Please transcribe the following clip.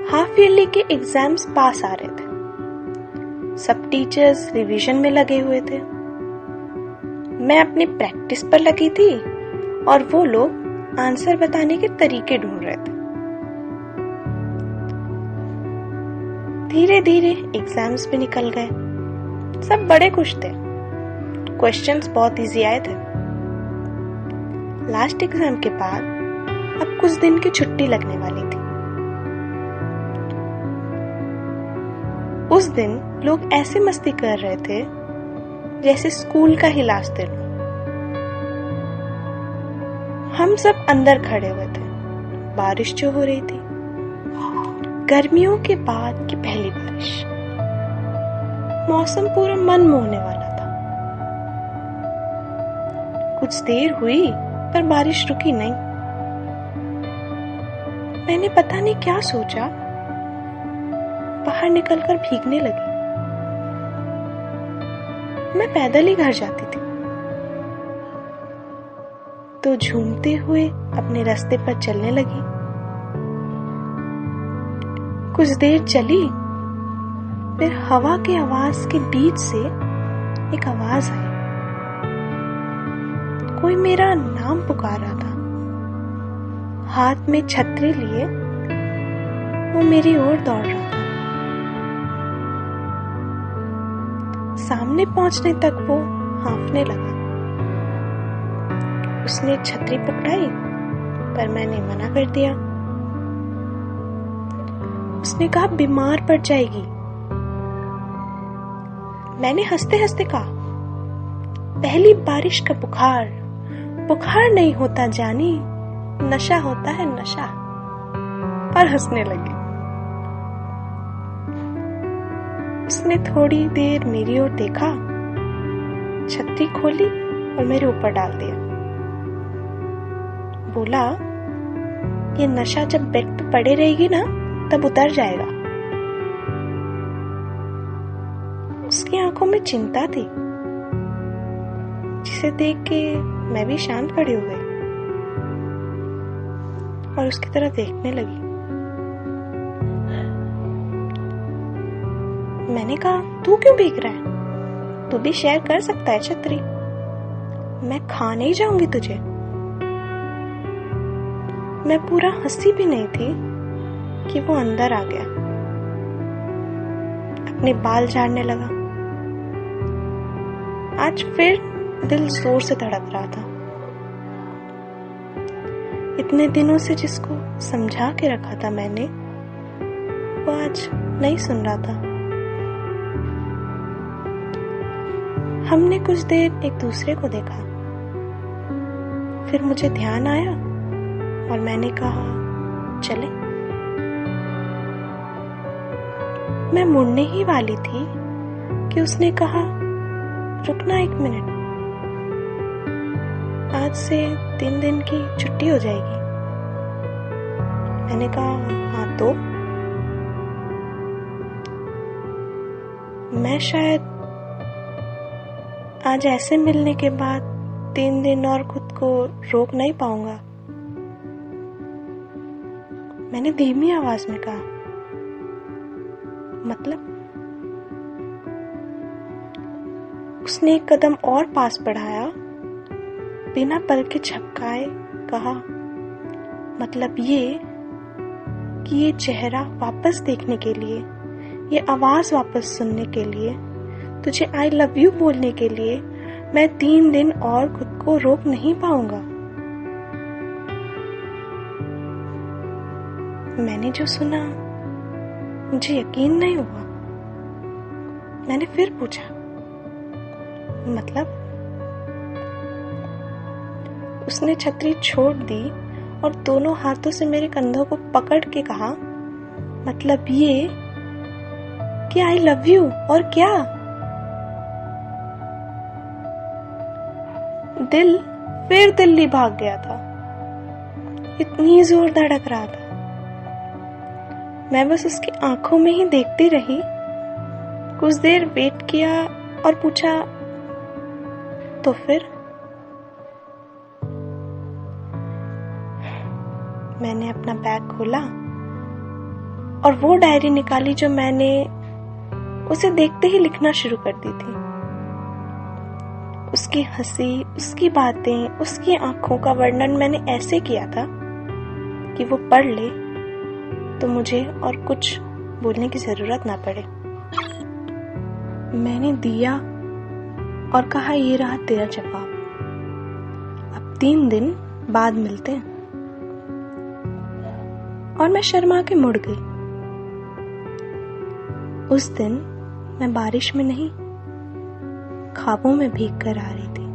Half yearly के exams पास आ रहे थे। सब टीचर्स रिवीजन में लगे हुए थे। मैं अपनी प्रैक्टिस पर लगी थी और वो लोग आंसर बताने के तरीके ढूंढ रहे थे। धीरे धीरे एग्जाम्स भी निकल गए। सब बड़े खुश थे। क्वेश्चंस बहुत इजी आए थे। लास्ट एग्जाम के बाद अब कुछ दिन की छुट्टी लगने वाली थी। उस दिन लोग ऐसे मस्ती कर रहे थे जैसे स्कूल का ही लास्ट दिन हो। हम सब अंदर खड़े हुए थे। बारिश जो हो रही थी, गर्मियों के बाद की पहली बारिश। मौसम पूरा मन मोहने वाला था। कुछ देर हुई पर बारिश रुकी नहीं। मैंने पता नहीं क्या सोचा, बाहर निकलकर भीगने लगी। मैं पैदल ही घर जाती थी, तो झूमते हुए अपने रास्ते पर चलने लगी। कुछ देर चली, फिर हवा के आवाज के बीच से एक आवाज आई। कोई मेरा नाम पुकार रहा था। हाथ में छतरी लिए वो मेरी ओर दौड़ रहा था। सामने पहुंचने तक वो हाँफने लगा। उसने छतरी पकड़ाई पर मैंने मना कर दिया। उसने कहा बीमार पड़ जाएगी। मैंने हंसते हंसते कहा पहली बारिश का बुखार बुखार नहीं होता जानी, नशा होता है नशा। और हंसने लगी। उसने थोड़ी देर मेरी ओर देखा, छतरी खोली और मेरे ऊपर डाल दिया। बोला ये नशा जब बेड पे पड़े रहेगी ना तब उतर जाएगा। उसकी आंखों में चिंता थी, जिसे देख के मैं भी शांत खड़ी हो गई और उसकी तरफ देखने लगी। मैंने कहा तू क्यों भीग रहा है? तू भी शेयर कर सकता है छतरी। मैं खा नहीं जाऊंगी तुझे। मैं पूरा हंसी भी नहीं थी कि वो अंदर आ गया। अपने बाल झाड़ने लगा। आज फिर दिल जोर से धड़क रहा था। इतने दिनों से जिसको समझा के रखा था मैंने, वो आज नहीं सुन रहा था। हमने कुछ देर एक दूसरे को देखा। फिर मुझे ध्यान आया और मैंने कहा चले। मैं मुड़ने ही वाली थी कि उसने कहा रुकना 1 मिनट, आज से 3 दिन की छुट्टी हो जाएगी। मैंने कहा हाँ तो। मैं शायद आज ऐसे मिलने के बाद 3 दिन और खुद को रोक नहीं पाऊंगा। मैंने धीमी आवाज में कहा मतलब? उसने एक कदम और पास बढ़ाया, बिना पल के झपकाए कहा मतलब ये कि ये चेहरा वापस देखने के लिए, ये आवाज वापस सुनने के लिए, तुझे आई लव यू बोलने के लिए मैं 3 दिन और खुद को रोक नहीं पाऊंगा। मैंने जो सुना मुझे यकीन नहीं हुआ। मैंने फिर पूछा मतलब? उसने छतरी छोड़ दी और दोनों हाथों से मेरे कंधों को पकड़ के कहा मतलब ये कि आई लव यू। और क्या? दिल फिर दिल्ली भाग गया था। इतनी जोर धड़क रहा था। मैं बस उसकी आंखों में ही देखती रही। कुछ देर वेट किया और पूछा तो फिर? मैंने अपना बैग खोला और वो डायरी निकाली जो मैंने उसे देखते ही लिखना शुरू कर दी थी। उसकी हंसी, उसकी बातें, उसकी आंखों का वर्णन मैंने ऐसे किया था कि वो पढ़ ले तो मुझे और कुछ बोलने की जरूरत ना पड़े। मैंने दिया और कहा, ये रहा तेरा जवाब, अब 3 दिन बाद मिलते हैं। और मैं शर्मा के मुड़ गई। उस दिन मैं बारिश में नहीं, ख्वाबों में भीग कर आ रही थी।